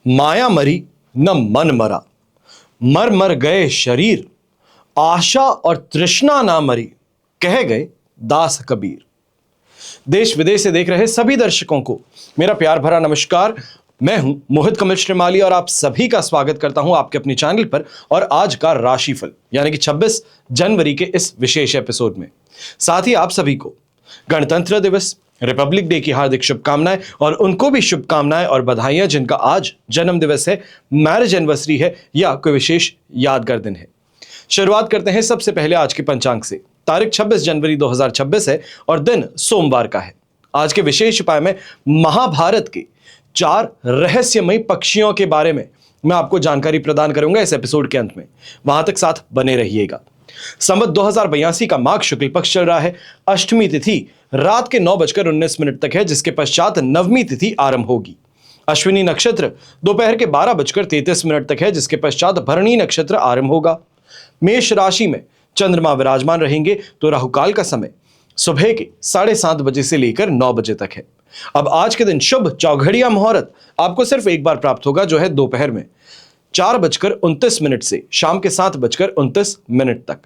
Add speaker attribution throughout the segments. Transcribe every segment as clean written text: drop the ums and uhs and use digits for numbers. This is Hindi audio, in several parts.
Speaker 1: माया मरी न मन मरा, मर मर गए शरीर, आशा और तृष्णा ना मरी, कह गए दास कबीर। देश विदेश से देख रहे सभी दर्शकों को मेरा प्यार भरा नमस्कार। मैं हूं मोहित कमल श्रीमाली और आप सभी का स्वागत करता हूं आपके अपने चैनल पर और आज का राशिफल यानी कि 26 जनवरी के इस विशेष एपिसोड में। साथ ही आप सभी को गणतंत्र दिवस, रिपब्लिक डे की हार्दिक शुभकामनाएं और उनको भी शुभकामनाएं और बधाइयां जिनका आज जन्म दिवस है, मैरिज एनिवर्सरी है या कोई विशेष यादगार दिन है। शुरुआत करते हैं सबसे पहले आज के पंचांग से। तारीख 26 जनवरी 2026 है और दिन सोमवार का है। आज के विशेष उपाय में महाभारत के 4 रहस्यमयी पक्षियों के बारे में मैं आपको जानकारी प्रदान करूंगा इस एपिसोड के अंत में। वहां तक साथ बने रहिएगा। संवत 2082 का माघ शुक्ल पक्ष चल रहा है। अष्टमी तिथि रात के 9:19 तक है, जिसके पश्चात नवमी तिथि आरंभ होगी। अश्विनी नक्षत्र दोपहर के 12:33 तक है, जिसके पश्चात भरणी नक्षत्र आरंभ होगा। मेष राशि में चंद्रमा विराजमान रहेंगे तो राहुकाल का समय सुबह के 7:30 बजे से लेकर 9 बजे तक है। अब आज के दिन शुभ चौघड़िया मुहूर्त आपको सिर्फ एक बार प्राप्त होगा, जो है दोपहर में 4:29 से शाम के 7:29 तक।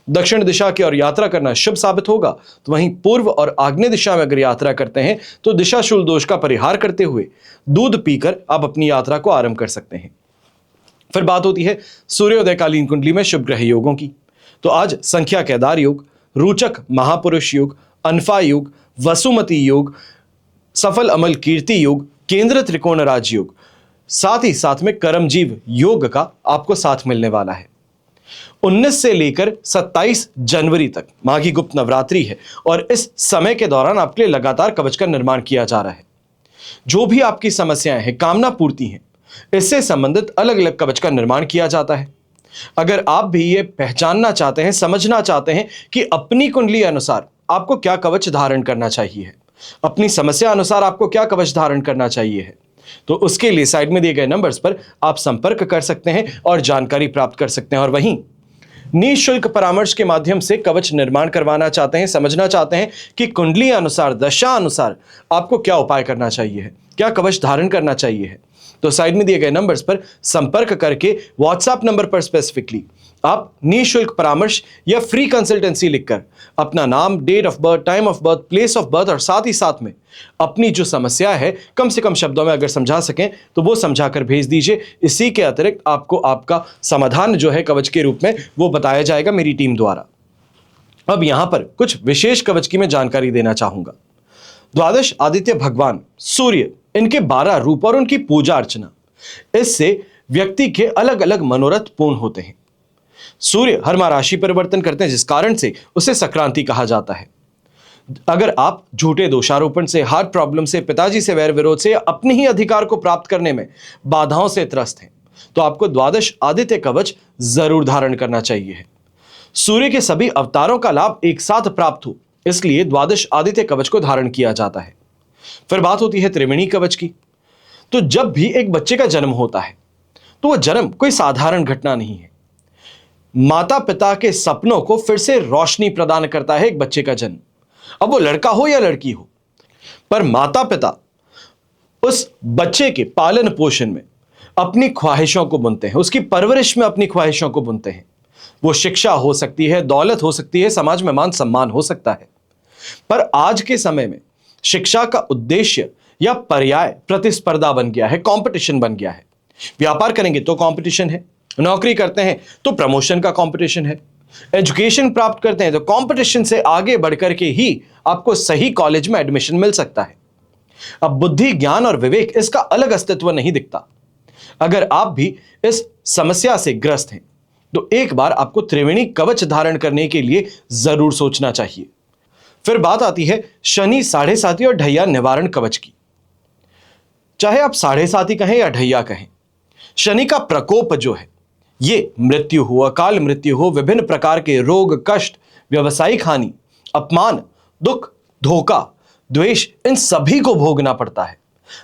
Speaker 1: दक्षिण दिशा की ओर यात्रा करना शुभ साबित होगा, तो वहीं पूर्व और आग्नेय दिशा में अगर यात्रा करते हैं तो दिशाशूल दोष का परिहार करते हुए दूध पीकर आप अपनी यात्रा को आरंभ कर सकते हैं। फिर बात होती है सूर्योदयकालीन कुंडली में शुभ ग्रह योगों की। तो आज संख्या केदार योग, रोचक महापुरुष योग, अनफा योग, वसुमती योग, सफल अमल कीर्ति योग, केंद्र त्रिकोण राज योग, साथ ही साथ में कर्मजीव योग का आपको साथ मिलने वाला है। 19 से लेकर 27 जनवरी तक माघी गुप्त नवरात्रि है और इस समय के दौरान आपके लिए लगातार कवच का निर्माण किया जा रहा है। जो भी आपकी समस्याएं हैं, कामना पूर्ति हैं, इससे संबंधित अलग अलग कवच का निर्माण किया जाता है। अगर आप भी ये पहचानना चाहते हैं, समझना चाहते हैं कि अपनी कुंडली अनुसार आपको क्या कवच धारण करना चाहिए है, अपनी समस्या अनुसार आपको क्या कवच धारण करना चाहिए है, तो उसके लिए साइड में दिए गए नंबर्स पर आप संपर्क कर सकते हैं और जानकारी प्राप्त कर सकते हैं। और वहीं निःशुल्क परामर्श के माध्यम से कवच निर्माण करवाना चाहते हैं, समझना चाहते हैं कि कुंडली अनुसार, दशा अनुसार आपको क्या उपाय करना चाहिए है, क्या कवच धारण करना चाहिए है, तो साइड में दिए गए नंबर्स पर संपर्क करके व्हाट्सएप नंबर पर स्पेसिफिकली आप निःशुल्क परामर्श या फ्री कंसल्टेंसी लिखकर अपना नाम, date of birth, time of birth, place of birth और साथ ही साथ में अपनी जो समस्या है कम से कम शब्दों में अगर समझा सकें तो वो समझाकर भेज दीजिए। इसी के अतिरिक्त आपको आपका समाधान जो है कवच के रूप में वो बताया जाएगा मेरी टीम द्वारा। अब यहां पर कुछ विशेष कवच की मैं जानकारी देना चाहूंगा। द्वादश आदित्य भगवान सूर्य, इनके 12 रूप और उनकी पूजा अर्चना, इससे व्यक्ति के अलग अलग मनोरथ पूर्ण होते हैं। सूर्य हर माह राशि परिवर्तन करते हैं, जिस कारण से उसे संक्रांति कहा जाता है। अगर आप झूठे दोषारोपण से, हार्ट प्रॉब्लम से, पिताजी से वैर विरोध से या अपने ही अधिकार को प्राप्त करने में बाधाओं से त्रस्त हैं, तो आपको द्वादश आदित्य कवच जरूर धारण करना चाहिए है। सूर्य के सभी अवतारों का लाभ एक साथ प्राप्त हो, इसलिए द्वादश आदित्य कवच को धारण किया जाता है। फिर बात होती है त्रिवेणी कवच की। तो जब भी एक बच्चे का जन्म होता है तो वह जन्म कोई साधारण घटना नहीं है। माता पिता के सपनों को फिर से रोशनी प्रदान करता है एक बच्चे का जन्म, अब वो लड़का हो या लड़की हो। पर माता पिता उस बच्चे के पालन पोषण में अपनी ख्वाहिशों को बुनते हैं, उसकी परवरिश में अपनी ख्वाहिशों को बुनते हैं। वो शिक्षा हो सकती है, दौलत हो सकती है, समाज में मान सम्मान हो सकता है। पर आज के समय में शिक्षा का उद्देश्य या पर्याय प्रतिस्पर्धा बन गया है, कंपटीशन बन गया है। व्यापार करेंगे तो कंपटीशन है, नौकरी करते हैं तो प्रमोशन का कंपटीशन है, एजुकेशन प्राप्त करते हैं तो कंपटीशन से आगे बढ़कर के ही आपको सही कॉलेज में एडमिशन मिल सकता है। अब बुद्धि, ज्ञान और विवेक, इसका अलग अस्तित्व नहीं दिखता। अगर आप भी इस समस्या से ग्रस्त हैं तो एक बार आपको त्रिवेणी कवच धारण करने के लिए जरूर सोचना चाहिए। फिर बात आती है शनि, साढ़े साती और ढैया निवारण कवच की। चाहे आप साढ़े साती कहें या ढैया कहें, शनि का प्रकोप जो है ये मृत्यु हो, अकाल मृत्यु हो, विभिन्न प्रकार के रोग, कष्ट, व्यवसायिक हानि, अपमान, दुख, धोखा, द्वेष, इन सभी को भोगना पड़ता है।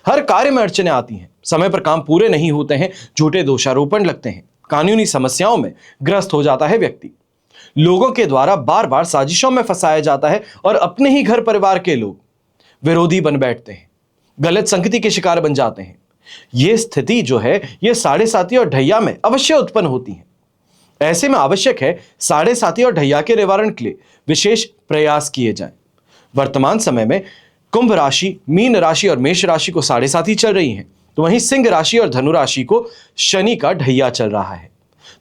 Speaker 1: हर कार्य में अड़चने आती हैं, समय पर काम पूरे नहीं होते हैं, झूठे दोषारोपण लगते हैं, कानूनी समस्याओं में ग्रस्त हो जाता है व्यक्ति, लोगों के द्वारा बार बार साजिशों में फंसाया जाता है और अपने ही घर परिवार के लोग विरोधी बन बैठते हैं, गलत संगति के शिकार बन जाते हैं। ये स्थिति जो है ये साढ़े साथी और ढैया में अवश्य उत्पन्न होती है। ऐसे में आवश्यक है साढ़े साथी और ढैया के निवारण के लिए विशेष प्रयास किए जाएं। वर्तमान समय में कुंभ राशि, मीन राशि और मेष राशि को साढ़े साथी चल रही हैं, तो वहीं सिंह राशि और धनु राशि को शनि का ढैया चल रहा है।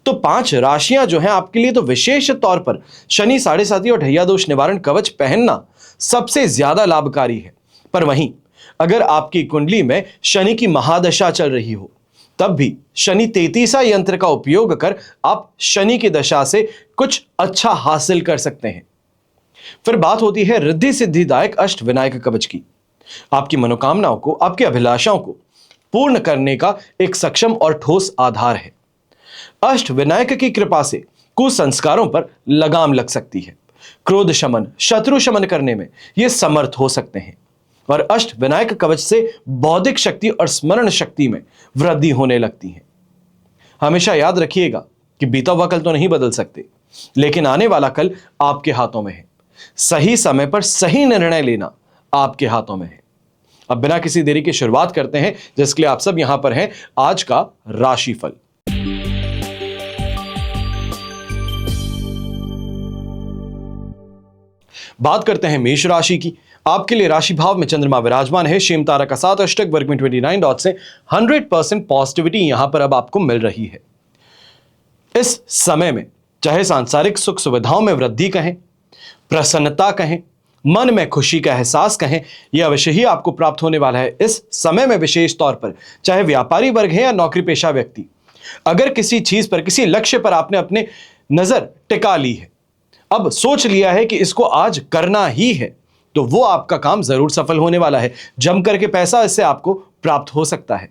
Speaker 1: तो 5 राशियां जो हैं आपके लिए तो विशेष तौर पर शनि साढ़े साथी और ढैया दोष निवारण कवच पहनना सबसे ज्यादा लाभकारी है। पर वहीं अगर आपकी कुंडली में शनि की महादशा चल रही हो, तब भी शनि 33 यंत्र का उपयोग कर आप शनि की दशा से कुछ अच्छा हासिल कर सकते हैं। फिर बात होती है रिद्धि सिद्धिदायक अष्ट विनायक कवच की। आपकी मनोकामनाओं को, आपकी अभिलाषाओं को पूर्ण करने का एक सक्षम और ठोस आधार है। अष्ट विनायक की कृपा से कुसंस्कारों पर लगाम लग सकती है। क्रोध शमन, शत्रु शमन करने में यह समर्थ हो सकते हैं और अष्ट विनायक कवच से बौद्धिक शक्ति और स्मरण शक्ति में वृद्धि होने लगती है। हमेशा याद रखिएगा कि बीता हुआ कल तो नहीं बदल सकते, लेकिन आने वाला कल आपके हाथों में है। सही समय पर सही निर्णय लेना आपके हाथों में है। अब बिना किसी देरी के शुरुआत करते हैं, जिसके लिए आप सब यहां पर हैं, आज का राशिफल। बात करते हैं मेष राशि की। आपके लिए राशि भाव में चंद्रमा विराजमान है। शेम तारा का 7 अष्टक वर्ग में 29 डॉट से 100% पॉजिटिविटी यहां पर अब आपको मिल रही है। इस समय में चाहे सांसारिक सुख सुविधाओं में वृद्धि कहें, प्रसन्नता कहें, मन में खुशी का एहसास कहें, यह अवश्य ही आपको प्राप्त होने वाला है। इस समय में विशेष तौर पर चाहे व्यापारी वर्ग है या नौकरी पेशा व्यक्ति, अगर किसी चीज पर, किसी लक्ष्य पर आपने अपने नजर टिका ली है, अब सोच लिया है कि इसको आज करना ही है, तो वो आपका काम जरूर सफल होने वाला है। जम करके पैसा इससे आपको प्राप्त हो सकता है।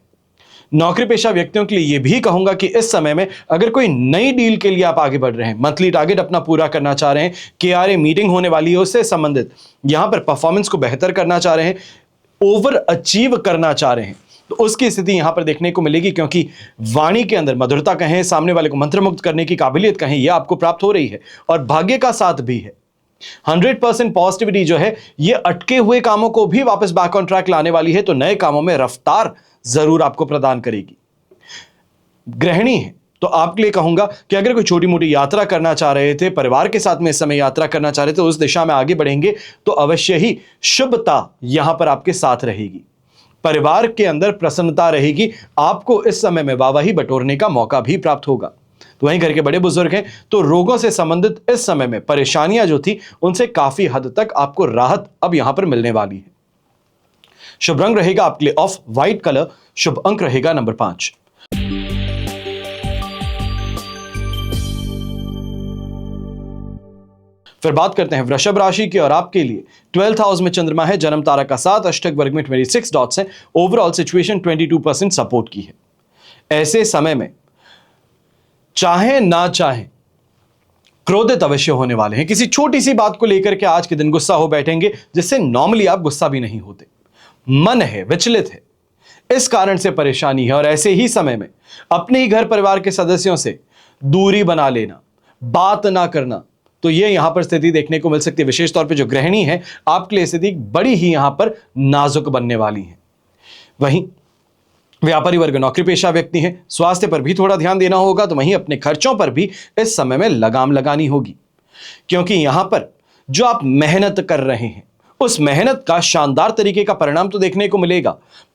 Speaker 1: नौकरी पेशा व्यक्तियों के लिए यह भी कहूंगा कि इस समय में अगर कोई नई डील के लिए आप आगे बढ़ रहे हैं, मंथली टारगेट अपना पूरा करना चाह रहे हैं, KRA मीटिंग होने वाली है उससे संबंधित, यहां पर परफॉर्मेंस को बेहतर करना चाह रहे हैं, ओवर अचीव करना चाह रहे हैं, तो उसकी स्थिति यहां पर देखने को मिलेगी। क्योंकि वाणी के अंदर मधुरता कहें, सामने वाले को मंत्रमुग्ध करने की काबिलियत कहें, यह आपको प्राप्त हो रही है और भाग्य का साथ भी है। 100% पॉजिटिविटी जो है ये अटके हुए कामों को भी वापस बैक ऑन ट्रैक लाने वाली है, तो नए कामों में रफ्तार जरूर आपको प्रदान करेगी। गृहिणी है तो आपके लिए कहूंगा कि अगर कोई छोटी मोटी यात्रा करना चाह रहे थे, परिवार के साथ में इस समय यात्रा करना चाह रहे थे, उस दिशा में आगे बढ़ेंगे तो अवश्य ही शुभता यहां पर आपके साथ रहेगी। परिवार के अंदर प्रसन्नता रहेगी। आपको इस समय में वाहवाही बटोरने का मौका भी प्राप्त होगा। तो वहीं घर के बड़े बुजुर्ग हैं तो रोगों से संबंधित इस समय में परेशानियां जो थी उनसे काफी हद तक आपको राहत अब यहां पर मिलने वाली है। शुभ रंग रहेगा आपके लिए ऑफ व्हाइट कलर। शुभ अंक रहेगा नंबर 5। फिर बात करते हैं वृषभ राशि की और आपके लिए 12th हाउस में चंद्रमा है। जन्म तारा का 7 अष्टक वर्ग में 26 डॉट्स है। ओवरऑल सिचुएशन 22% सपोर्ट की है। ऐसे समय में चाहे ना चाहे क्रोधित अवश्य होने वाले हैं। किसी छोटी सी बात को लेकर के आज के दिन गुस्सा हो बैठेंगे, जिससे नॉर्मली आप गुस्सा भी नहीं होते। मन है, विचलित है, इस कारण से परेशानी है। और ऐसे ही समय में अपने ही घर परिवार के सदस्यों से दूरी बना लेना, बात ना करना, तो ये यहां पर स्थिति देखने को मिल सकती है। विशेष तौर पे जो गृहिणी है आपके लिए स्थिति बड़ी ही यहां पर नाजुक बनने वाली है। वहीं व्यापारी वर्ग, नौकरी पेशा व्यक्ति हैं, स्वास्थ्य पर भी थोड़ा ध्यान देना होगा। तो वहीं अपने खर्चों पर भी इस समय में लगाम लगानी होगी, क्योंकि यहां पर जो आप मेहनत कर रहे हैं उस मेहनत का शानदार तरीके का परिणाम तो देखने को मिलेगा।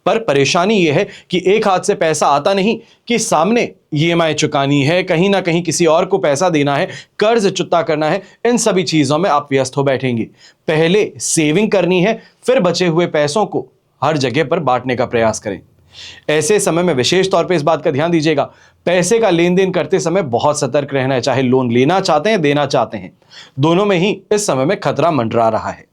Speaker 1: पर परेशानी यह है कि एक हाथ से पैसा आता नहीं, कि सामने EMI चुकानी है, कहीं ना कहीं किसी और को पैसा देना है, कर्ज चुकता करना है, इन सभी चीजों में आप व्यस्त हो बैठेंगे। पहले सेविंग करनी है, फिर बचे हुए पैसों को हर जगह पर बांटने का प्रयास करें। ऐसे समय में विशेष तौर पे इस बात का ध्यान दीजिएगा, पैसे का लेन देन करते समय बहुत सतर्क रहना है। चाहे लोन लेना चाहते हैं, देना चाहते हैं, दोनों में ही इस समय में खतरा मंडरा रहा है।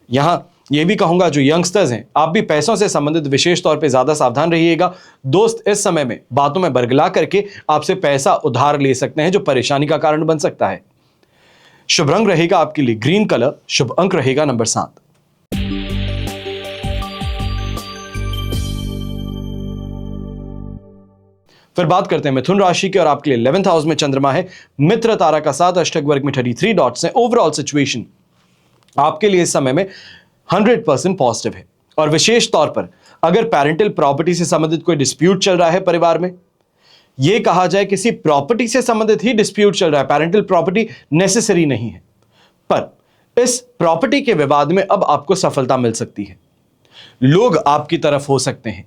Speaker 1: यहां यह भी कहूंगा जो यंगस्टर्स हैं, आप भी पैसों से संबंधित विशेष तौर पे ज्यादा सावधान रहिएगा। दोस्त इस समय में बातों में बरगला करके आपसे पैसा उधार ले सकते हैं, जो परेशानी का कारण बन सकता है। शुभ रंग रहेगा आपके लिए ग्रीन कलर। शुभ अंक रहेगा नंबर 7। फिर बात करते हैं मिथुन राशि की और आपके लिए 11th हाउस में चंद्रमा है। मित्र तारा का 7 अष्टक वर्ग में 33 डॉट्स हैं। ओवरऑल सिचुएशन आपके लिए इस समय में 100% पॉजिटिव है और विशेष तौर पर अगर पेरेंटल प्रॉपर्टी से संबंधित कोई डिस्प्यूट चल रहा है परिवार में, यह कहा जाए किसी प्रॉपर्टी से संबंधित ही डिस्प्यूट चल रहा है, पेरेंटल प्रॉपर्टी नेसेसरी नहीं है, पर इस प्रॉपर्टी के विवाद में अब आपको सफलता मिल सकती है, लोग आपकी तरफ हो सकते हैं।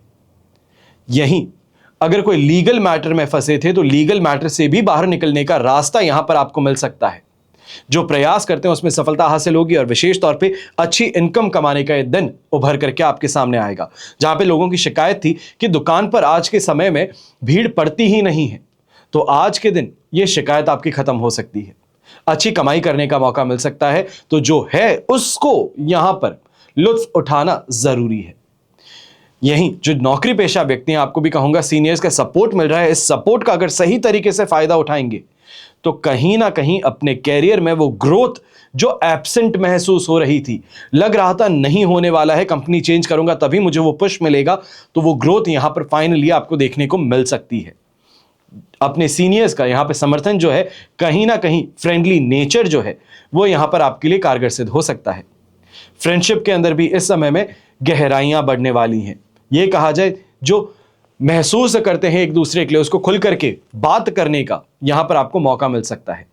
Speaker 1: यहीं अगर कोई लीगल मैटर में फंसे थे तो लीगल मैटर से भी बाहर निकलने का रास्ता यहां पर आपको मिल सकता है। जो प्रयास करते हैं उसमें सफलता हासिल होगी और विशेष तौर पे अच्छी इनकम कमाने का यह दिन उभर करके आपके सामने आएगा। जहां पे लोगों की शिकायत थी कि दुकान पर आज के समय में भीड़ पड़ती ही नहीं है, तो आज के दिन यह शिकायत आपकी खत्म हो सकती है, अच्छी कमाई करने का मौका मिल सकता है। तो जो है उसको यहां पर लुत्फ उठाना जरूरी है। यहीं जो नौकरी पेशा व्यक्ति हैं, आपको भी कहूंगा सीनियर्स का सपोर्ट मिल रहा है, इस सपोर्ट का अगर सही तरीके से फायदा उठाएंगे तो कहीं ना कहीं अपने कैरियर में वो ग्रोथ जो एब्सेंट महसूस हो रही थी, लग रहा था नहीं होने वाला है, कंपनी चेंज करूंगा तभी मुझे वो पुश मिलेगा, तो वो ग्रोथ यहां पर फाइनली आपको देखने को मिल सकती है। अपने सीनियर्स का यहां पर समर्थन जो है, कहीं ना कहीं फ्रेंडली नेचर जो है वो यहां पर आपके लिए कारगर सिद्ध हो सकता है। फ्रेंडशिप के अंदर भी इस समय में गहराइयां बढ़ने वाली हैं। यह कहा जाए जो महसूस करते हैं एक दूसरे के लिए, उसको खुल करके बात करने का यहां पर आपको मौका मिल सकता है।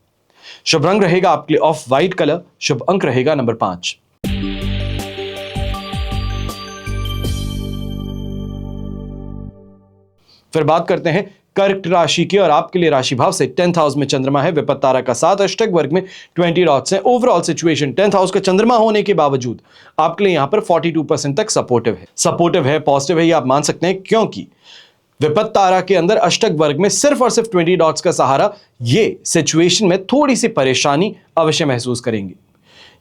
Speaker 1: शुभ रंग रहेगा आपके लिए ऑफ वाइट कलर, शुभ अंक रहेगा नंबर 5। फिर बात करते हैं कर्क राशि की, और आपके लिए राशि भाव से 10th हाउस में चंद्रमा है, विपत्त तारा का 7 अष्टक वर्ग में 20 डॉट्स हैं। ओवरऑल सिचुएशन 10th हाउस का चंद्रमा होने के बावजूद आपके लिए यहां पर 42% तक सपोर्टिव है, पॉजिटिव है, ये आप मान सकते हैं, क्योंकि विपत्त तारा के अंदर अष्टक वर्ग में सिर्फ और सिर्फ 20 डॉट्स का सहारा, ये सिचुएशन में थोड़ी सी परेशानी अवश्य महसूस करेंगे।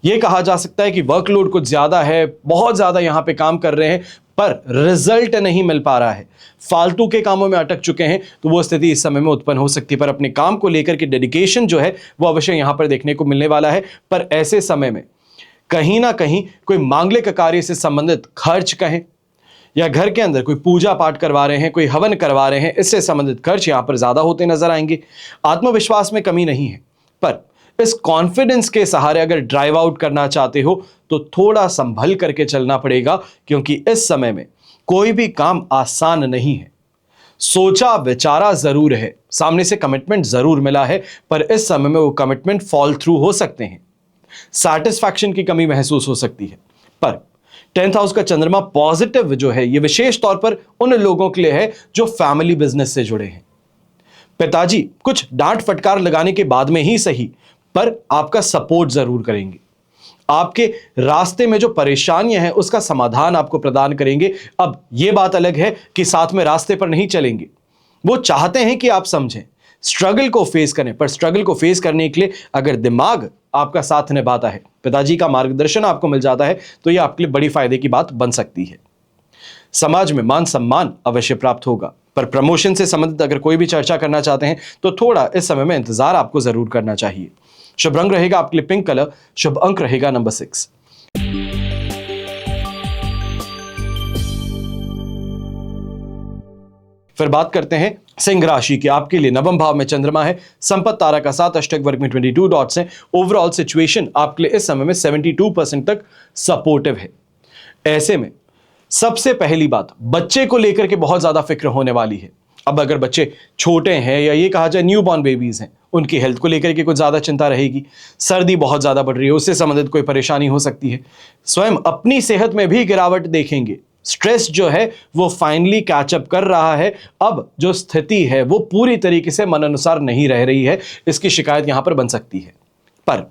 Speaker 1: यह कहा जा सकता है कि वर्कलोड कुछ ज्यादा है, बहुत ज्यादा यहां पे काम कर रहे हैं पर रिजल्ट नहीं मिल पा रहा है, फालतू के कामों में अटक चुके हैं, तो वो स्थिति इस समय में उत्पन्न हो सकती है। पर अपने काम को लेकर के डेडिकेशन जो है वो अवश्य यहां पर देखने को मिलने वाला है। पर ऐसे समय में कहीं ना कहीं कोई मांगलिक कार्य से संबंधित खर्च कहें, या घर के अंदर कोई पूजा पाठ करवा रहे हैं, कोई हवन करवा रहे हैं, इससे संबंधित खर्च यहां पर ज्यादा होते नजर आएंगे। आत्मविश्वास में कमी नहीं है, पर इस कॉन्फिडेंस के सहारे अगर ड्राइव आउट करना चाहते हो तो थोड़ा संभल करके चलना पड़ेगा, क्योंकि इस समय में कोई भी काम आसान नहीं है। सोचा विचारा जरूर है, सामने से कमिटमेंट जरूर मिला है, पर इस समय में वो कमिटमेंट फॉल थ्रू हो सकते हैं, सैटिस्फैक्शन की कमी महसूस हो सकती है। पर 10th हाउस का चंद्रमा पॉजिटिव जो है, ये विशेष तौर पर उन लोगों के लिए है जो फैमिली बिजनेस से जुड़े हैं। पिताजी कुछ डांट फटकार लगाने के बाद में ही सही, पर आपका सपोर्ट जरूर करेंगे, आपके रास्ते में जो परेशानियां हैं उसका समाधान आपको प्रदान करेंगे। अब यह बात अलग है कि साथ में रास्ते पर नहीं चलेंगे, वो चाहते हैं कि आप समझें, स्ट्रगल को फेस करें, पर स्ट्रगल को फेस करने के लिए अगर दिमाग आपका साथ निभाता है, पिताजी का मार्गदर्शन आपको मिल जाता है, तो यह आपके लिए बड़ी फायदे की बात बन सकती है। समाज में मान सम्मान अवश्य प्राप्त होगा, पर प्रमोशन से संबंधित अगर कोई भी चर्चा करना चाहते हैं तो थोड़ा इस समय में इंतजार आपको जरूर करना चाहिए। शुभ रंग रहेगा आपके लिए पिंक कलर, शुभ अंक रहेगा नंबर 6। फिर बात करते हैं सिंह राशि की, आपके लिए नवम भाव में चंद्रमा है, संपत्त तारा का 7 अष्टक वर्ग में 22 डॉट्स हैं। ओवरऑल सिचुएशन आपके लिए इस समय में 72% तक सपोर्टिव है। ऐसे में सबसे पहली बात, बच्चे को लेकर के बहुत ज्यादा फिक्र होने वाली है। अब अगर बच्चे छोटे हैं या ये कहा जाए न्यू बॉर्न बेबीज हैं, उनकी हेल्थ को लेकर के कुछ ज्यादा चिंता रहेगी। सर्दी बहुत ज्यादा बढ़ रही है, उससे संबंधित कोई परेशानी हो सकती है। स्वयं अपनी सेहत में भी गिरावट देखेंगे, स्ट्रेस जो है वो फाइनली कैचअप कर रहा है। अब जो स्थिति है वो पूरी तरीके से मन अनुसार नहीं रह रही है, इसकी शिकायत यहां पर बन सकती है। पर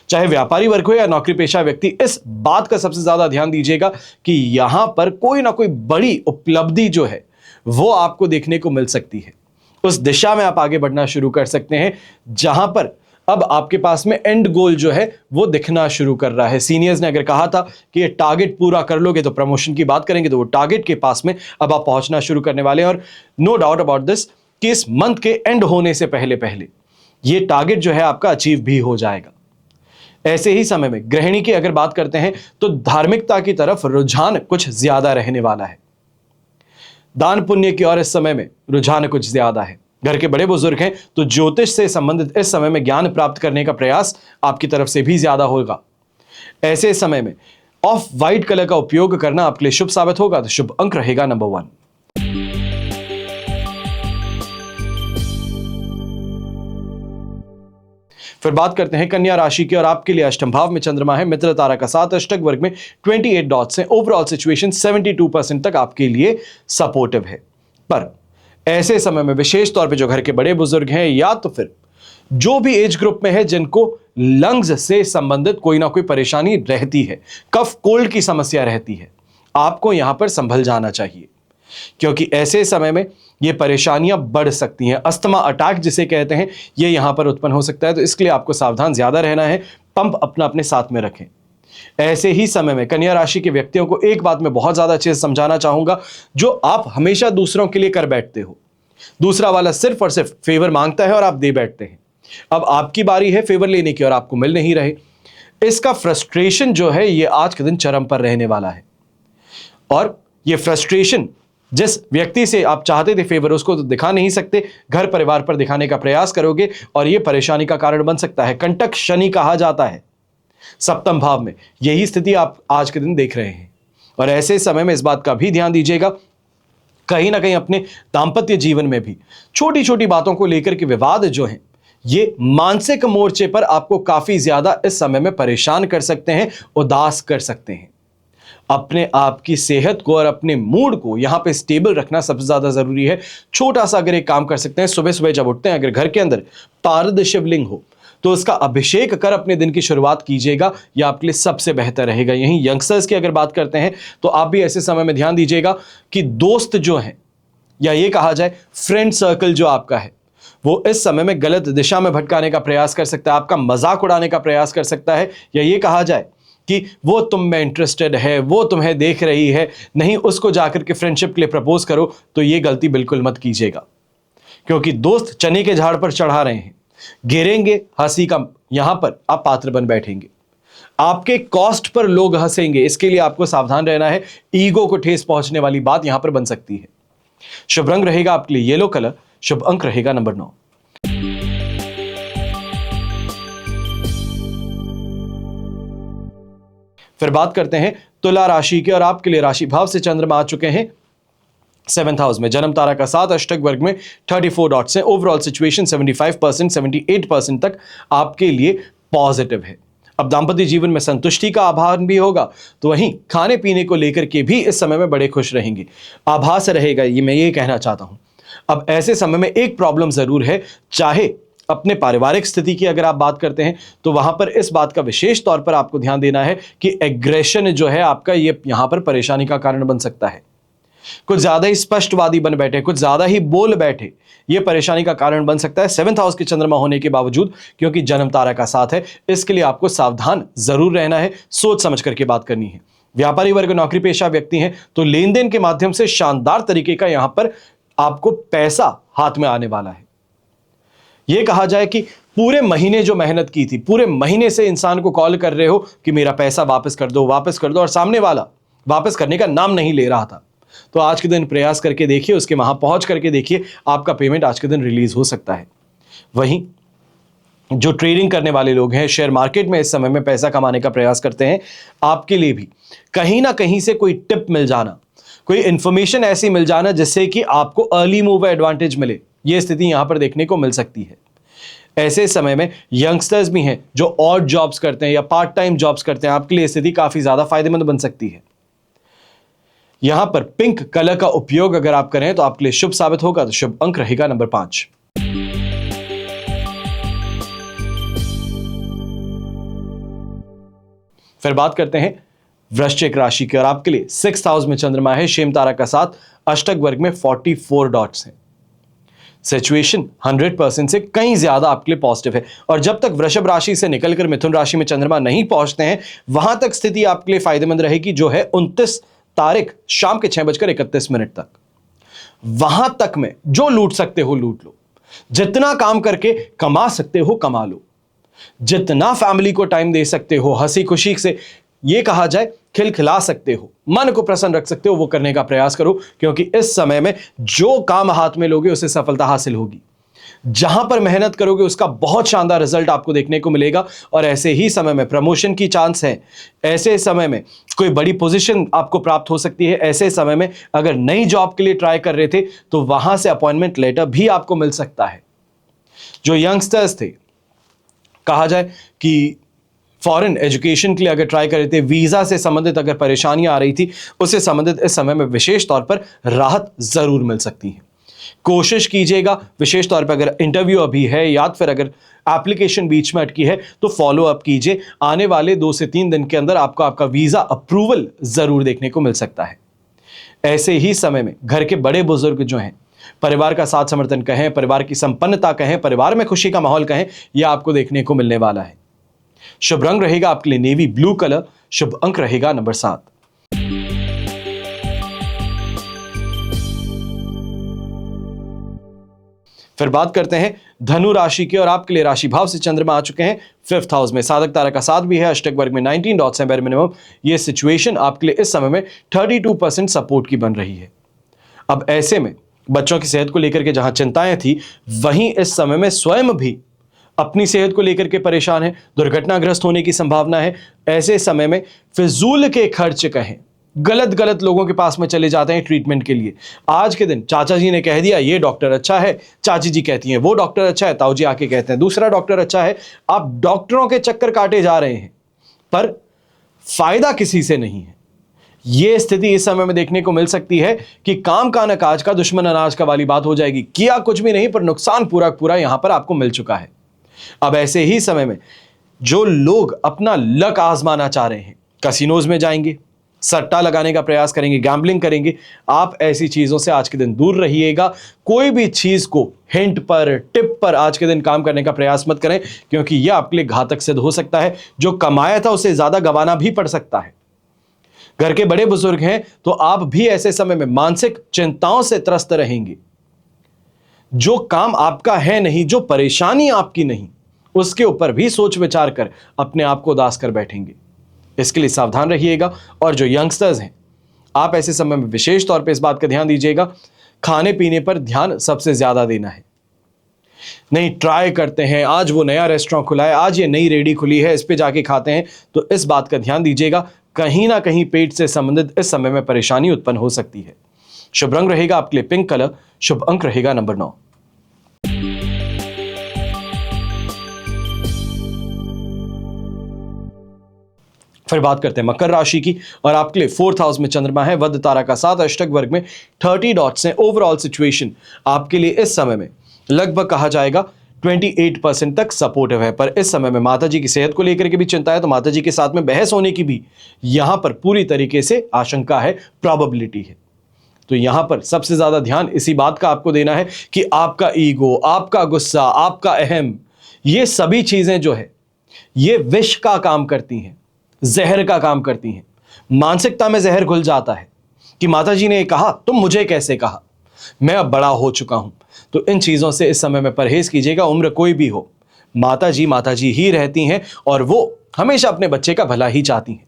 Speaker 1: चाहे व्यापारी वर्ग हो या नौकरी पेशा व्यक्ति, इस बात का सबसे ज्यादा ध्यान दीजिएगा कि यहां पर कोई ना कोई बड़ी उपलब्धि जो है वो आपको देखने को मिल सकती है। उस दिशा में आप आगे बढ़ना शुरू कर सकते हैं जहां पर अब आपके पास में एंड गोल जो है वो दिखना शुरू कर रहा है। सीनियर्स ने अगर कहा था कि ये टारगेट पूरा कर लोगे तो प्रमोशन की बात करेंगे, तो वो टारगेट के पास में अब आप पहुंचना शुरू करने वाले हैं। और नो डाउट अबाउट दिस कि इस मंथ के एंड होने से पहले पहले ये टारगेट जो है आपका अचीव भी हो जाएगा। ऐसे ही समय में गृहिणी की अगर बात करते हैं तो धार्मिकता की तरफ रुझान कुछ ज्यादा रहने वाला है। दान पुण्य की ओर इस समय में रुझान कुछ ज्यादा है। घर के बड़े बुजुर्ग हैं तो ज्योतिष से संबंधित इस समय में ज्ञान प्राप्त करने का प्रयास आपकी तरफ से भी ज्यादा होगा। ऐसे समय में ऑफ वाइट कलर का उपयोग करना आपके लिए शुभ साबित होगा, तो शुभ अंक रहेगा नंबर 1। फिर बात करते हैं कन्या राशि की, और आपके लिए अष्टम भाव में चंद्रमा है, मित्र तारा का साथ, अष्टक वर्ग में 28 डॉट्स हैं। ओवरऑल सिचुएशन 72% तक आपके लिए सपोर्टिव है। पर ऐसे समय में विशेष तौर पे जो घर के बड़े बुजुर्ग हैं या तो फिर जो भी एज ग्रुप में है जिनको लंग्स से संबंधित कोई ना कोई परेशानी रहती है, कफ कोल्ड की समस्या रहती है, आपको यहां पर संभल जाना चाहिए, क्योंकि ऐसे समय में ये परेशानियां बढ़ सकती हैं। अस्थमा अटैक जिसे कहते हैं, ये यहां पर उत्पन्न हो सकता है, तो इसके लिए आपको सावधान ज्यादा रहना है। पंप अपना अपने साथ में रखें। ऐसे ही समय में कन्या राशि के व्यक्तियों को एक बात मैं बहुत ज्यादा अच्छे से समझाना चाहूंगा, जो आप हमेशा दूसरों के लिए कर बैठते हो, दूसरा वाला सिर्फ और सिर्फ फेवर मांगता है और आप दे बैठते हैं। अब आपकी बारी है फेवर लेने की और आपको मिल नहीं रहे। इसका फ्रस्ट्रेशन जो है ये आज के दिन चरम पर रहने वाला है, और ये फ्रस्ट्रेशन जिस व्यक्ति से आप चाहते थे फेवर, उसको तो दिखा नहीं सकते, घर परिवार पर दिखाने का प्रयास करोगे और ये परेशानी का कारण बन सकता है। कंटक शनि कहा जाता है सप्तम भाव में, यही स्थिति आप आज के दिन देख रहे हैं। और ऐसे समय में इस बात का भी ध्यान दीजिएगा, कहीं ना कहीं अपने दाम्पत्य जीवन में भी छोटी छोटी बातों को लेकर के विवाद जो हैं, ये मानसिक मोर्चे पर आपको काफी ज्यादा इस समय में परेशान कर सकते हैं, उदास कर सकते हैं। अपने आप की सेहत को और अपने मूड को यहां पे स्टेबल रखना सबसे ज्यादा जरूरी है। छोटा सा अगर एक काम कर सकते हैं, सुबह सुबह जब उठते हैं, अगर घर के अंदर पारद शिवलिंग हो तो उसका अभिषेक कर अपने दिन की शुरुआत कीजिएगा, यह आपके लिए सबसे बेहतर रहेगा। यहीं यंगस्टर्स की अगर बात करते हैं तो आप भी ऐसे समय में ध्यान दीजिएगा कि दोस्त जो हैं, या ये कहा जाए फ्रेंड सर्कल जो आपका है, वो इस समय में गलत दिशा में भटकाने का प्रयास कर सकता है, आपका मजाक उड़ाने का प्रयास कर सकता है, या ये कहा जाए कि वो तुम में इंटरेस्टेड है, वो तुम्हें देख रही है, नहीं उसको जाकर के फ्रेंडशिप के लिए प्रपोज करो, तो ये गलती बिल्कुल मत कीजिएगा, क्योंकि दोस्त चने के झाड़ पर चढ़ा रहे हैं, गिरेंगे हंसी का यहां पर आप पात्र बन बैठेंगे, आपके कॉस्ट पर लोग हंसेंगे, इसके लिए आपको सावधान रहना है। ईगो को ठेस पहुंचने वाली बात यहां पर बन सकती है। शुभ रंग रहेगा आपके लिए येलो कलर, शुभ अंक रहेगा नंबर 9। फिर बात करते हैं तुला राशि की, और आपके लिए राशि भाव से चंद्रमा आ चुके हैं 7th हाउस में, जन्म तारा का साथ, अष्टक वर्ग में 34 डॉट्स हैं। ओवरऑल सिचुएशन 75% 78% तक आपके लिए पॉजिटिव है। अब दाम्पत्य जीवन में संतुष्टि का आभान भी होगा, तो वहीं खाने पीने को लेकर के भी इस समय में बड़े खुश रहेंगे, आभास रहेगा, ये मैं ये कहना चाहता हूं। अब ऐसे समय में एक प्रॉब्लम जरूर है, चाहे अपने पारिवारिक स्थिति की अगर आप बात करते हैं तो वहां पर इस बात का विशेष तौर पर आपको ध्यान देना है कि एग्रेशन जो है आपका, ये यहां पर परेशानी का कारण बन सकता है। कुछ ज्यादा ही स्पष्टवादी बन बैठे, कुछ ज्यादा ही बोल बैठे, ये परेशानी का कारण बन सकता है 7th हाउस के चंद्रमा होने के बावजूद, क्योंकि जन्म तारा का साथ है। इसके लिए आपको सावधान जरूर रहना है, सोच समझ करके बात करनी है। व्यापारी वर्ग, नौकरी पेशा व्यक्ति हैं तो लेन देन के माध्यम से शानदार तरीके का यहां पर आपको पैसा हाथ में आने वाला है। यह कहा जाए कि पूरे महीने जो मेहनत की थी, पूरे महीने से इंसान को कॉल कर रहे हो कि मेरा पैसा वापस कर दो, वापस कर दो, और सामने वाला वापस करने का नाम नहीं ले रहा था, तो आज के दिन प्रयास करके देखिए, उसके वहां पहुंच करके देखिए, आपका पेमेंट आज के दिन रिलीज हो सकता है। वहीं जो ट्रेडिंग करने वाले लोग हैं, शेयर मार्केट में इस समय में पैसा कमाने का प्रयास करते हैं, आपके लिए भी कहीं ना कहीं से कोई टिप मिल जाना, कोई इंफॉर्मेशन ऐसी मिल जाना जिससे कि आपको अर्ली मूव एडवांटेज मिले, यह स्थिति यहां पर देखने को मिल सकती है। ऐसे समय में यंगस्टर्स भी हैं जो ऑड जॉब्स करते हैं या पार्ट टाइम जॉब्स करते हैं, आपके लिए स्थिति काफी ज्यादा फायदेमंद बन सकती है। यहां पर पिंक कलर का उपयोग अगर आप करें तो आपके लिए शुभ साबित होगा, तो शुभ अंक रहेगा नंबर 5। फिर बात करते हैं वृश्चिक राशि की, और आपके लिए 6th हाउस में चंद्रमा है, शेम तारा का साथ, अष्टक वर्ग में 44 डॉट्स हैं। सिचुएशन 100% से कहीं ज्यादा आपके लिए पॉजिटिव है, और जब तक वृषभ राशि से निकलकर मिथुन राशि में चंद्रमा नहीं पहुंचते हैं, वहां तक स्थिति आपके लिए फायदेमंद रहेगी, जो है 29 तारीख शाम के 6:31 तक। वहां तक में जो लूट सकते हो लूट लो, जितना काम करके कमा सकते हो कमा लो, जितना फैमिली को टाइम दे सकते हो, हंसी खुशी से ये कहा जाए खिलखिला सकते हो, मन को प्रसन्न रख सकते हो, वो करने का प्रयास करो, क्योंकि इस समय में जो काम हाथ में लोगे उसे सफलता हासिल होगी। जहां पर मेहनत करोगे उसका बहुत शानदार रिजल्ट आपको देखने को मिलेगा और ऐसे ही समय में प्रमोशन की चांस है। ऐसे समय में कोई बड़ी पोजीशन आपको प्राप्त हो सकती है। ऐसे समय में अगर नई जॉब के लिए ट्राई कर रहे थे तो वहां से अपॉइंटमेंट लेटर भी आपको मिल सकता है। जो यंगस्टर्स थे, कहा जाए कि फॉरेन एजुकेशन के लिए अगर ट्राई कर रहे थे, वीजा से संबंधित अगर परेशानियां आ रही थी, उससे संबंधित इस समय में विशेष तौर पर राहत जरूर मिल सकती है। कोशिश कीजिएगा, विशेष तौर पर अगर इंटरव्यू अभी है या फिर अगर एप्लीकेशन बीच में अटकी है तो फॉलो अप कीजिए। आने वाले 2 से 3 दिन के अंदर आपको आपका वीजा अप्रूवल जरूर देखने को मिल सकता है। ऐसे ही समय में घर के बड़े बुजुर्ग जो हैं, परिवार का साथ समर्थन कहें, परिवार की संपन्नता कहें, परिवार में खुशी का माहौल कहें, यह आपको देखने को मिलने वाला है। शुभ रंग रहेगा आपके लिए नेवी ब्लू कलर। शुभ अंक रहेगा नंबर 7। फिर बात करते हैं धनु राशि की और आपके लिए राशि भाव से चंद्रमा आ चुके हैं 5th हाउस में। साधक तारा का 7 भी है, अष्टक वर्ग में 19 डॉट्स हैं बेर मिनिमम। ये सिचुएशन आपके लिए इस समय में 32% सपोर्ट की बन रही है। अब ऐसे में बच्चों की सेहत को लेकर के जहां चिंताएं थी, वहीं इस समय में स्वयं भी अपनी सेहत को लेकर के परेशान है, दुर्घटनाग्रस्त होने की संभावना है। ऐसे समय में फिजूल के खर्च कहें, गलत गलत लोगों के पास में चले जाते हैं ट्रीटमेंट के लिए। आज के दिन चाचा जी ने कह दिया ये डॉक्टर अच्छा है, चाची जी कहती हैं वो डॉक्टर अच्छा है, ताऊ जी आके कहते हैं दूसरा डॉक्टर अच्छा है। आप डॉक्टरों के चक्कर काटे जा रहे हैं पर फायदा किसी से नहीं है। यह स्थिति इस समय में देखने को मिल सकती है कि काम का न काज का, दुश्मन अनाज का वाली बात हो जाएगी। किया कुछ भी नहीं पर नुकसान पूरा पूरा यहां पर आपको मिल चुका है। अब ऐसे ही समय में जो लोग अपना लक आजमाना चाह रहे हैं, कैसीनोज में जाएंगे, सट्टा लगाने का प्रयास करेंगे, गैम्बलिंग करेंगे, आप ऐसी चीजों से आज के दिन दूर रहिएगा। कोई भी चीज को हिंट पर, टिप पर आज के दिन काम करने का प्रयास मत करें, क्योंकि यह आपके लिए घातक सिद्ध हो सकता है। जो कमाया था उससे ज्यादा गंवाना भी पड़ सकता है। घर के बड़े बुजुर्ग हैं तो आप भी ऐसे समय में मानसिक चिंताओं से त्रस्त रहेंगे। जो काम आपका है नहीं, जो परेशानी आपकी नहीं, उसके ऊपर भी सोच विचार कर अपने आप को उदास कर बैठेंगे। इसके लिए सावधान रहिएगा। और जो यंगस्टर्स हैं, आप ऐसे समय में विशेष तौर पे इस बात का ध्यान दीजिएगा, खाने पीने पर ध्यान सबसे ज्यादा देना है। नहीं ट्राई करते हैं, आज वो नया रेस्टोरेंट खुला है, आज ये नई रेडी खुली है, इस पे जाके खाते हैं, तो इस बात का ध्यान दीजिएगा, कहीं ना कहीं पेट से संबंधित इस समय में परेशानी उत्पन्न हो सकती है। शुभ रंग रहेगा आपके लिए पिंक कलर। शुभ अंक रहेगा नंबर 9। फिर बात करते हैं मकर राशि की और आपके लिए 4th हाउस में चंद्रमा है, वध तारा का 7, अष्टक वर्ग में 30 डॉट्स हैं। ओवरऑल सिचुएशन आपके लिए इस समय में लगभग कहा जाएगा 28% तक सपोर्टिव है। पर इस समय में माता जी की सेहत को लेकर के भी चिंता है, तो माता जी के साथ में बहस होने की भी यहां पर पूरी तरीके से आशंका है, प्रोबेबिलिटी है। तो यहां पर सबसे ज्यादा ध्यान इसी बात का आपको देना है कि आपका ईगो, आपका गुस्सा, आपका अहम, ये सभी चीजें जो है ये विष का काम करती हैं, जहर का काम करती हैं। मानसिकता में जहर घुल जाता है कि माताजी ने कहा, तुम मुझे कैसे कहा, मैं अब बड़ा हो चुका हूं। तो इन चीजों से इस समय में परहेज कीजिएगा। उम्र कोई भी हो, माताजी ही रहती हैं और वो हमेशा अपने बच्चे का भला ही चाहती हैं।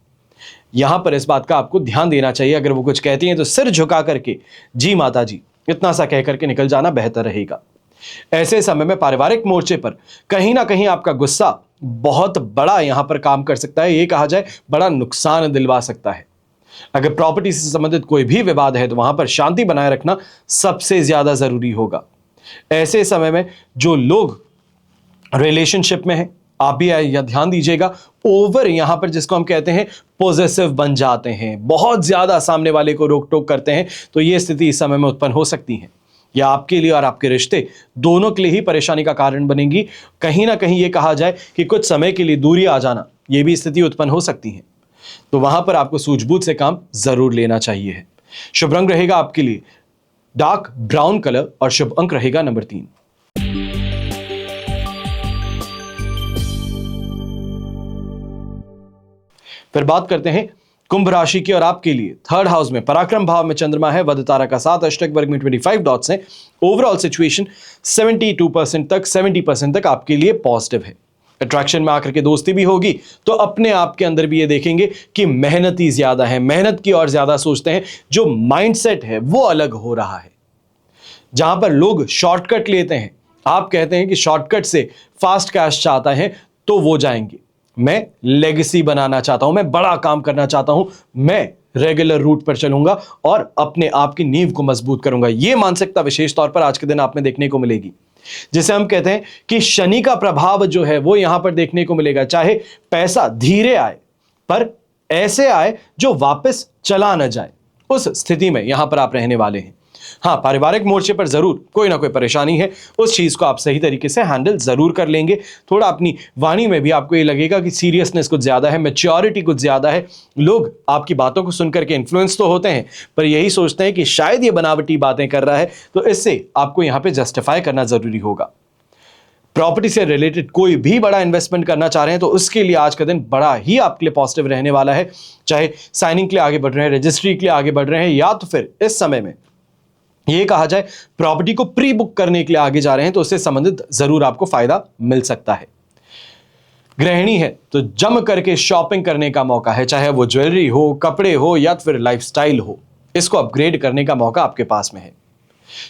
Speaker 1: यहां पर इस बात का आपको ध्यान देना चाहिए। अगर वो कुछ कहती हैं तो सिर झुका करके जी माताजी इतना सा कह करके निकल जाना बेहतर रहेगा। ऐसे समय में पारिवारिक मोर्चे पर कहीं ना कहीं आपका गुस्सा बहुत बड़ा यहां पर काम कर सकता है, ये कहा जाए बड़ा नुकसान दिलवा सकता है। अगर प्रॉपर्टी से संबंधित कोई भी विवाद है तो वहां पर शांति बनाए रखना सबसे ज्यादा जरूरी होगा। ऐसे समय में जो लोग रिलेशनशिप में हैं, आप भी यह ध्यान दीजिएगा, ओवर यहां पर जिसको हम कहते हैं पॉजेसिव बन जाते हैं, बहुत ज्यादा सामने वाले को रोक टोक करते हैं, तो यह स्थिति इस समय में उत्पन्न हो सकती है। या आपके लिए और आपके रिश्ते दोनों के लिए ही परेशानी का कारण बनेगी। कहीं ना कहीं यह कहा जाए कि कुछ समय के लिए दूरी आ जाना, यह भी स्थिति उत्पन्न हो सकती है। तो वहां पर आपको सूझबूझ से काम जरूर लेना चाहिए। शुभ रंग रहेगा आपके लिए डार्क ब्राउन कलर और शुभ अंक रहेगा नंबर 3। फिर बात करते हैं कुंभ राशि की और आपके लिए 3rd हाउस में पराक्रम भाव में चंद्रमा है, वध तारा का 7, अष्टक वर्ग में 25 डॉट्स हैं। ओवरऑल सिचुएशन 70% तक आपके लिए पॉजिटिव है। अट्रैक्शन में आकर के दोस्ती भी होगी, तो अपने आप के अंदर भी ये देखेंगे कि मेहनती ज्यादा है, मेहनत की और ज्यादा सोचते हैं। जो माइंडसेट है वो अलग हो रहा है। जहां पर लोग शॉर्टकट लेते हैं, आप कहते हैं कि शॉर्टकट से फास्ट कैश चाहता है तो वो जाएंगे। मैं लेगेसी बनाना चाहता हूं, मैं बड़ा काम करना चाहता हूं, मैं रेगुलर रूट पर चलूंगा और अपने आप की नींव को मजबूत करूंगा। यह मानसिकता विशेष तौर पर आज के दिन आप में देखने को मिलेगी, जिसे हम कहते हैं कि शनि का प्रभाव जो है वो यहां पर देखने को मिलेगा। चाहे पैसा धीरे आए पर ऐसे आए जो वापस चला न जाए, उस स्थिति में यहां पर आप रहने वाले हैं। हाँ, पारिवारिक मोर्चे पर जरूर कोई ना कोई परेशानी है, उस चीज को आप सही तरीके से हैंडल जरूर कर लेंगे। थोड़ा अपनी वाणी में भी आपको ये लगेगा कि सीरियसनेस कुछ ज्यादा है, मैच्योरिटी कुछ ज्यादा है। लोग आपकी बातों को सुनकर के इन्फ्लुएंस तो होते हैं, पर यही सोचते हैं कि शायद ये बनावटी बातें कर रहा है, तो इससे आपको यहां पे जस्टिफाई करना जरूरी होगा। प्रॉपर्टी से रिलेटेड कोई भी बड़ा इन्वेस्टमेंट करना चाह रहे हैं तो उसके लिए आज का दिन बड़ा ही आपके लिए पॉजिटिव रहने वाला है। चाहे साइनिंग के लिए आगे बढ़ रहे हैं, रजिस्ट्री के लिए आगे बढ़ रहे हैं, या तो फिर इस समय में ये कहा जाए प्रॉपर्टी को प्री बुक करने के लिए आगे जा रहे हैं, तो उससे संबंधित जरूर आपको फायदा मिल सकता है। गृहिणी है तो जम करके शॉपिंग करने का मौका है, चाहे वो ज्वेलरी हो, कपड़े हो या फिर लाइफस्टाइल हो, इसको अपग्रेड करने का मौका आपके पास में है।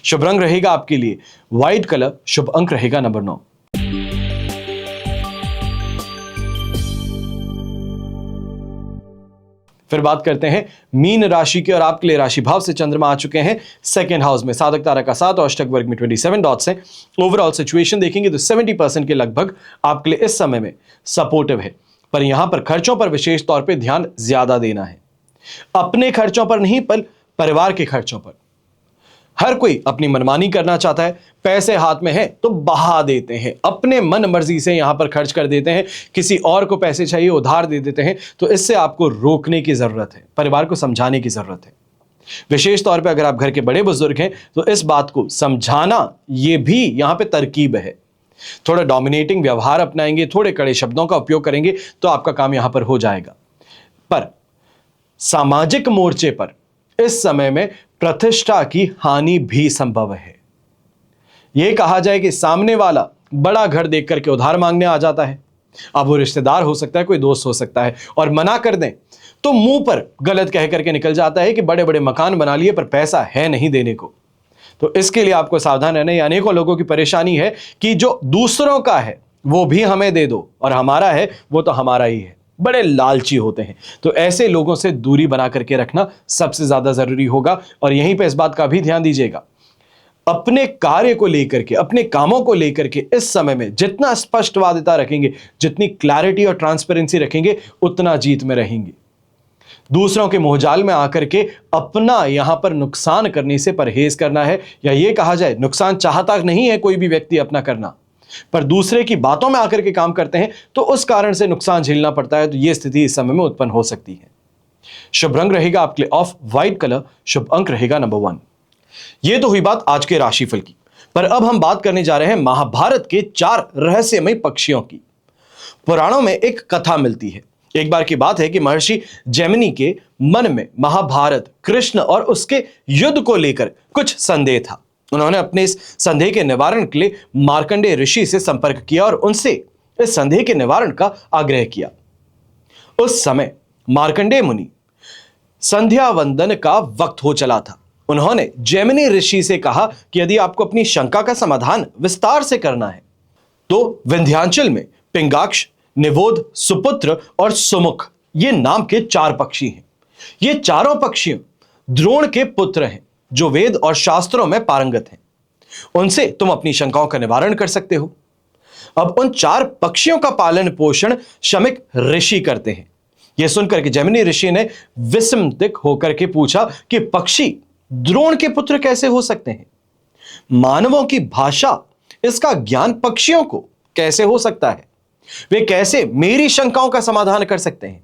Speaker 1: शुभ रंग रहेगा आपके लिए व्हाइट कलर, शुभ अंक रहेगा नंबर 9। फिर बात करते हैं मीन राशि की, और आपके लिए राशि भाव से चंद्रमा आ चुके हैं सेकंड हाउस में। साधक तारा का 7 और अष्टक वर्ग में 27 डॉट्स हैं। ओवरऑल सिचुएशन देखेंगे तो 70% के लगभग आपके लिए इस समय में सपोर्टिव है, पर यहां पर खर्चों पर विशेष तौर पे ध्यान ज्यादा देना है। अपने खर्चों पर नहीं, पर परिवार के खर्चों पर। हर कोई अपनी मनमानी करना चाहता है, पैसे हाथ में है तो बहा देते हैं, अपने मन मर्जी से यहां पर खर्च कर देते हैं, किसी और को पैसे चाहिए उधार दे देते हैं। तो इससे आपको रोकने की जरूरत है, परिवार को समझाने की जरूरत है। विशेष तौर पे अगर आप घर के बड़े बुजुर्ग हैं तो इस बात को समझाना ये भी यहां पे तरकीब है। थोड़ा डोमिनेटिंग व्यवहार अपनाएंगे, थोड़े कड़े शब्दों का उपयोग करेंगे तो आपका काम यहां पर हो जाएगा। पर सामाजिक मोर्चे पर इस समय में प्रतिष्ठा की हानि भी संभव है। यह कहा जाए कि सामने वाला बड़ा घर देख करके उधार मांगने आ जाता है। अब वो रिश्तेदार हो सकता है, कोई दोस्त हो सकता है, और मना कर दें तो मुंह पर गलत कह करके निकल जाता है कि बड़े बड़े मकान बना लिए पर पैसा है नहीं देने को। तो इसके लिए आपको सावधान रहना है। अनेकों लोगों की परेशानी है कि जो दूसरों का है वो भी हमें दे दो और हमारा है वो तो हमारा ही है। बड़े लालची होते हैं, तो ऐसे लोगों से दूरी बना करके रखना सबसे ज्यादा जरूरी होगा। और यहीं पे इस बात का भी ध्यान दीजिएगा, अपने कार्य को लेकर के, अपने कामों को लेकर के इस समय में जितना स्पष्टवादिता रखेंगे, जितनी क्लैरिटी और ट्रांसपेरेंसी रखेंगे, उतना जीत में रहेंगे। दूसरों के मोहजाल में आकर के अपना यहां पर नुकसान करने से परहेज करना है, या यह कहा जाए नुकसान चाहता नहीं है कोई भी व्यक्ति अपना करना, पर दूसरे की बातों में आकर के काम करते हैं तो उस कारण से नुकसान झेलना पड़ता है। तो यह स्थिति इस समय में उत्पन्न हो सकती है। शुभ रंग रहेगा आपके लिए ऑफ व्हाइट कलर, शुभ अंक रहेगा नंबर 1। यह तो हुई बात आज के राशिफल की, पर अब हम बात करने जा रहे हैं महाभारत के 4 रहस्यमय पक्षियों की। पुराणों में एक कथा मिलती है। एक बार की बात है कि महर्षि जैमिनी के मन में महाभारत, कृष्ण और उसके युद्ध को लेकर कुछ संदेह था। उन्होंने अपने इस संदेह के निवारण के लिए मार्कंडेय ऋषि से संपर्क किया और उनसे इस संदेह के निवारण का आग्रह किया। उस समय मार्कंडेय मुनि संध्या वंदन का वक्त हो चला था। उन्होंने जैमिनी ऋषि से कहा कि यदि आपको अपनी शंका का समाधान विस्तार से करना है तो विंध्याचल में पिंगाक्ष, निवोध, सुपुत्र और सुमुख ये नाम के 4 पक्षी हैं। ये चारों पक्षी द्रोण के पुत्र हैं जो वेद और शास्त्रों में पारंगत हैं। उनसे तुम अपनी शंकाओं का निवारण कर सकते हो। अब उन 4 पक्षियों का पालन पोषण शमिक ऋषि करते हैं। यह सुनकर के जैमिनी ऋषि ने विस्मित होकर के पूछा कि पक्षी द्रोण के पुत्र कैसे हो सकते हैं? मानवों की भाषा, इसका ज्ञान पक्षियों को कैसे हो सकता है? वे कैसे मेरी शंकाओं का समाधान कर सकते हैं?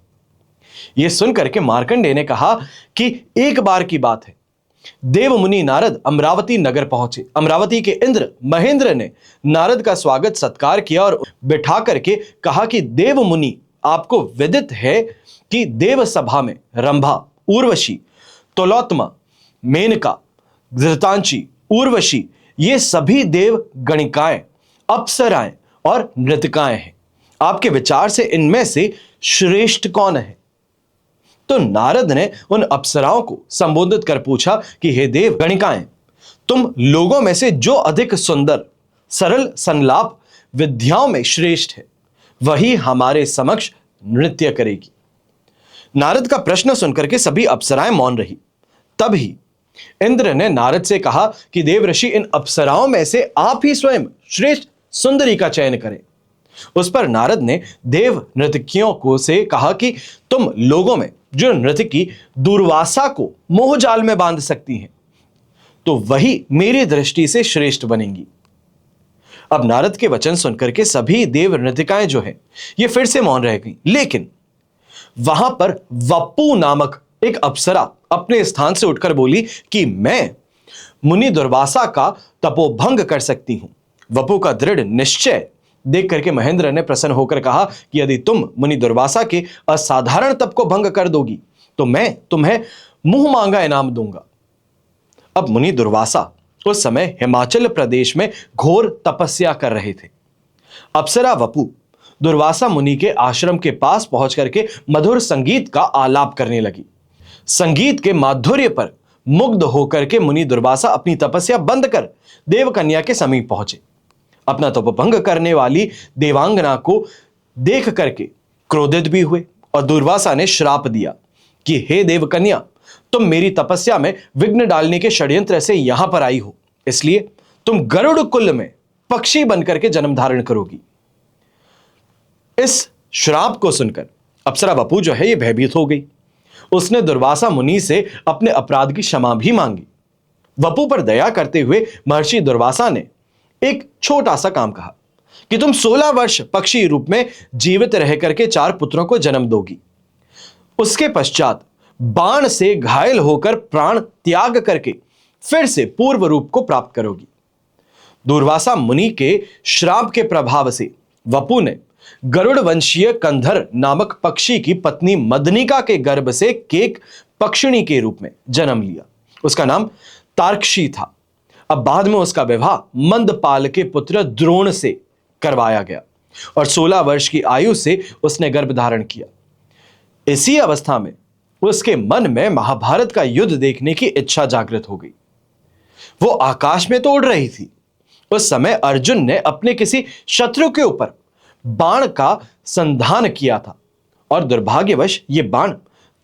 Speaker 1: यह सुनकर के मार्कंडेय ने कहा कि एक बार की बात है, देव मुनि नारद अमरावती नगर पहुंचे। अमरावती के इंद्र महेंद्र ने नारद का स्वागत सत्कार किया और बिठा करके कहा कि देव मुनि, आपको विदित है कि देव सभा में रंभा, उर्वशी, तोलोत्मा, मेनका, घृतांची, उर्वशी ये सभी देव गणिकाएं, अप्सराएं और नृतिकाएं हैं। आपके विचार से इनमें से श्रेष्ठ कौन है? तो नारद ने उन अप्सराओं को संबोधित कर पूछा कि हे देव गणिकाएं, तुम लोगों में से जो अधिक सुंदर, सरल संलाप विद्याओं में श्रेष्ठ है, वही हमारे समक्ष नृत्य करेगी। नारद का प्रश्न सुनकर के सभी अप्सराएं मौन रही। तभी इंद्र ने नारद से कहा कि देवऋषि, इन अप्सराओं में से आप ही स्वयं श्रेष्ठ सुंदरी का चयन करें। उस पर नारद ने देव नर्तकियों को से कहा कि तुम लोगों में जो नर्तकी दुर्वासा को मोहजाल में बांध सकती हैं, तो वही मेरी दृष्टि से श्रेष्ठ बनेंगी। अब नारद के वचन सुनकर के सभी देव नर्तिकाएं जो है ये फिर से मौन रह गई, लेकिन वहां पर वपु नामक एक अप्सरा अपने स्थान से उठकर बोली कि मैं मुनि दुर्वासा का तपोभंग कर सकती हूं। वपु का दृढ़ निश्चय देख करके महेंद्र ने प्रसन्न होकर कहा कि यदि तुम मुनि दुर्वासा के असाधारण तप को भंग कर दोगी तो मैं तुम्हें मुंह मांगा इनाम दूंगा। अब मुनि दुर्वासा उस समय हिमाचल प्रदेश में घोर तपस्या कर रहे थे। अप्सरा वपु दुर्वासा मुनि के आश्रम के पास पहुंच करके मधुर संगीत का आलाप करने लगी। संगीत के माधुर्य पर मुग्ध होकर के मुनि दुर्वासा अपनी तपस्या बंद कर देवकन्या के समीप पहुंचे। अपना तपोभंग करने वाली देवांगना को देख करके क्रोधित भी हुए और दुर्वासा ने श्राप दिया कि हे देवकन्या, तुम मेरी तपस्या में विघ्न डालने के षड्यंत्र से यहां पर आई हो, इसलिए तुम गरुड़ कुल में पक्षी बनकर के जन्म धारण करोगी। इस श्राप को सुनकर अप्सरा वपु जो है ये भयभीत हो गई। उसने दुर्वासा मुनि से अपने अपराध की क्षमा भी मांगी। वपु पर दया करते हुए महर्षि दुर्वासा ने एक छोटा सा काम कहा कि तुम 16 वर्ष पक्षी रूप में जीवित रह करके 4 पुत्रों को जन्म दोगी। उसके पश्चात बाण से घायल होकर प्राण त्याग करके फिर से पूर्व रूप को प्राप्त करोगी। दुर्वासा मुनि के श्राप के प्रभाव से वपु ने गरुड़ वंशीय कंधर नामक पक्षी की पत्नी मदनिका के गर्भ से केक पक्षिणी के रूप में जन्म लिया। उसका नाम तार्क्षी था। अब बाद में उसका विवाह मंदपाल के पुत्र द्रोण से करवाया गया और 16 वर्ष की आयु से उसने गर्भ धारण किया। इसी अवस्था में उसके मन में महाभारत का युद्ध देखने की इच्छा जागृत हो गई। वो आकाश में तो उड़ रही थी। उस समय अर्जुन ने अपने किसी शत्रु के ऊपर बाण का संधान किया था और दुर्भाग्यवश ये बाण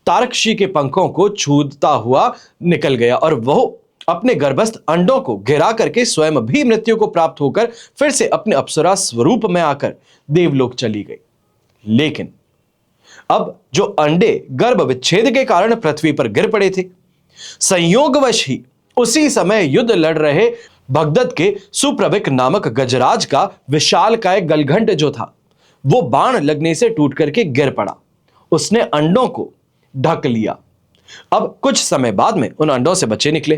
Speaker 1: तारक्षी के पंखों को छूता हुआ निकल गया और वह अपने गर्भस्थ अंडों को गिरा करके स्वयं भी मृत्यु को प्राप्त होकर फिर से अपने अप्सरा स्वरूप में आकर देवलोक चली गई। लेकिन अब जो अंडे गर्भ विच्छेद के कारण पृथ्वी पर गिर पड़े थे, संयोगवश ही उसी समय युद्ध लड़ रहे भगदत्त के सुप्रविक नामक गजराज का विशालकाय गलघंट जो था वो बाण लगने से टूट करके गिर पड़ा। उसने अंडों को ढक लिया। अब कुछ समय बाद में उन अंडों से बच्चे निकले।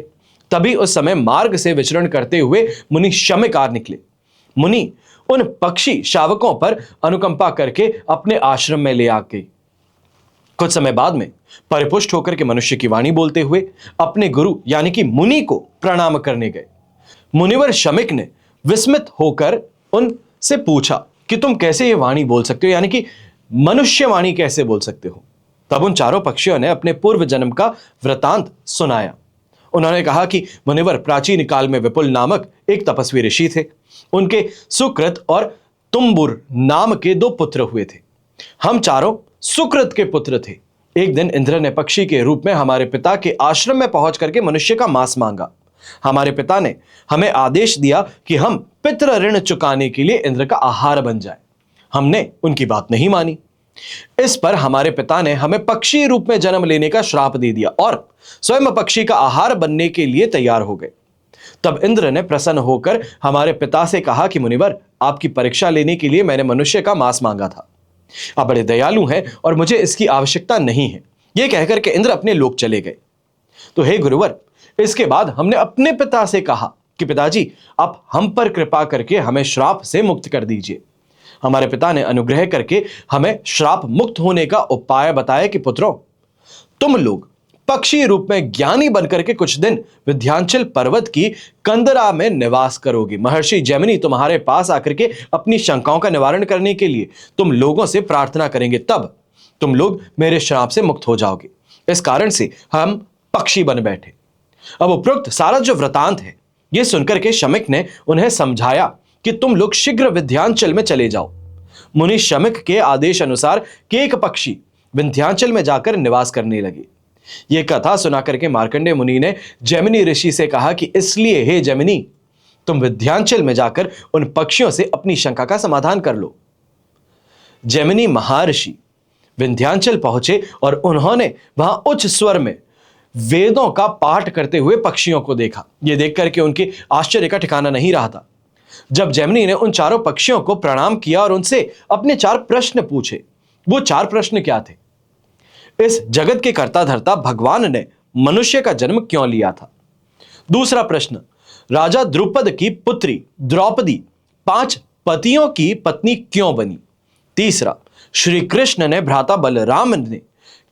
Speaker 1: तभी उस समय मार्ग से विचरण करते हुए मुनि शमिकार निकले। मुनि उन पक्षी शावकों पर अनुकंपा करके अपने आश्रम में ले आ गए। कुछ समय बाद में परिपुष्ट होकर के मनुष्य की वाणी बोलते हुए अपने गुरु यानी कि मुनि को प्रणाम करने गए। मुनिवर शमिक ने विस्मित होकर उनसे पूछा कि तुम कैसे ये वाणी बोल सकते हो, यानी कि मनुष्य वाणी कैसे बोल सकते हो। तब उन चारों पक्षियों ने अपने पूर्व जन्म का वृतांत सुनाया। उन्होंने कहा कि मुनिवर प्राचीन काल में विपुल नामक एक तपस्वी ऋषि थे। उनके सुकृत और तुम्बुर नाम के 2 पुत्र हुए थे। हम चारों सुकृत के पुत्र थे। एक दिन इंद्र ने पक्षी के रूप में हमारे पिता के आश्रम में पहुंच करके मनुष्य का मांस मांगा। हमारे पिता ने हमें आदेश दिया कि हम पितृ ऋण चुकाने के लिए इंद्र का आहार बन जाए। हमने उनकी बात नहीं मानी। इस पर हमारे पिता ने हमें पक्षी रूप में जन्म लेने का श्राप दे दिया और स्वयं पक्षी का आहार बनने के लिए तैयार हो गए। तब इंद्र ने प्रसन्न होकर हमारे पिता से कहा कि मुनिवर, आपकी परीक्षा लेने के लिए मैंने मनुष्य का मांस मांगा था। आप बड़े दयालु हैं और मुझे इसकी आवश्यकता नहीं है। यह कहकर के इंद्र अपने लोक चले गए। तो हे गुरुवर, इसके बाद हमने अपने पिता से कहा कि पिताजी, आप हम पर कृपा करके हमें श्राप से मुक्त कर दीजिए। हमारे पिता ने अनुग्रह करके हमें श्राप मुक्त होने का उपाय बताया कि पुत्रों, तुम लोग पक्षी रूप में ज्ञानी बनकर के कुछ दिन विंध्याचल पर्वत की कंदरा में निवास करोगे। महर्षि जैमिनी तुम्हारे पास आकर के अपनी शंकाओं का निवारण करने के लिए तुम लोगों से प्रार्थना करेंगे, तब तुम लोग मेरे श्राप से मुक्त हो जाओगे। इस कारण से हम पक्षी बन बैठे। अब उपरोक्त सारा जो वृतांत है, यह सुनकर के शमिक ने उन्हें समझाया कि तुम लोग शीघ्र विंध्याचल में चले जाओ। मुनि शमिक के आदेश अनुसार केक पक्षी विंध्याचल में जाकर निवास करने लगे। यह कथा सुनाकर के मार्कंडेय मुनि ने जैमिनी ऋषि से कहा कि इसलिए हे जैमिनी, तुम विंध्याचल में जाकर उन पक्षियों से अपनी शंका का समाधान कर लो। जैमिनी महर्षि विंध्याचल पहुंचे और उन्होंने वहां उच्च स्वर में वेदों का पाठ करते हुए पक्षियों को देखा। यह देख करके उनके आश्चर्य का ठिकाना नहीं रहा था। जब जैमिनी ने उन चारों पक्षियों को प्रणाम किया और उनसे अपने 4 प्रश्न पूछे। वो 4 प्रश्न क्या थे? इस जगत के कर्ता धर्ता भगवान ने मनुष्य का जन्म क्यों लिया था? दूसरा प्रश्न, राजा द्रुपद की पुत्री द्रौपदी 5 पतियों की पत्नी क्यों बनी? तीसरा, श्री कृष्ण ने भ्राता बलराम ने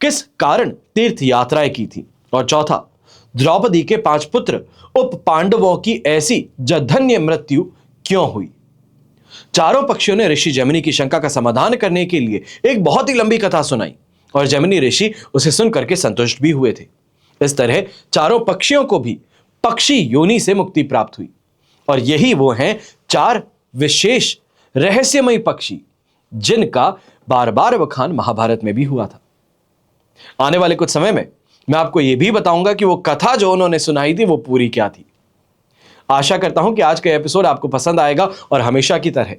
Speaker 1: किस कारण तीर्थ यात्राएं की थी? और चौथा, द्रौपदी के 5 पुत्र उप पांडवों की ऐसी जघन्य मृत्यु क्यों हुई? चारों पक्षियों ने ऋषि जैमिनी की शंका का समाधान करने के लिए एक बहुत ही लंबी कथा सुनाई और जैमिनी ऋषि उसे सुनकर के संतुष्ट भी हुए थे। इस तरह चारों पक्षियों को भी पक्षी योनि से मुक्ति प्राप्त हुई और यही वो हैं 4 विशेष रहस्यमयी पक्षी जिनका बार बार बखान महाभारत में भी हुआ था। आने वाले कुछ समय में मैं आपको यह भी बताऊंगा कि वो कथा जो उन्होंने सुनाई थी वो पूरी क्या थी। आशा करता हूं कि आज का एपिसोड आपको पसंद आएगा और हमेशा की तरह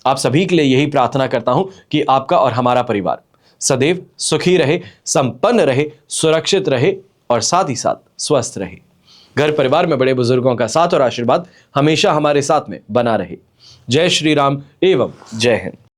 Speaker 1: आप सभी के लिए यही प्रार्थना करता हूं कि आपका और हमारा परिवार सदैव सुखी रहे, संपन्न रहे, सुरक्षित रहे और साथ ही साथ स्वस्थ रहे। घर परिवार में बड़े बुजुर्गों का साथ और आशीर्वाद हमेशा हमारे साथ में बना रहे। जय श्री राम एवं जय हिंद।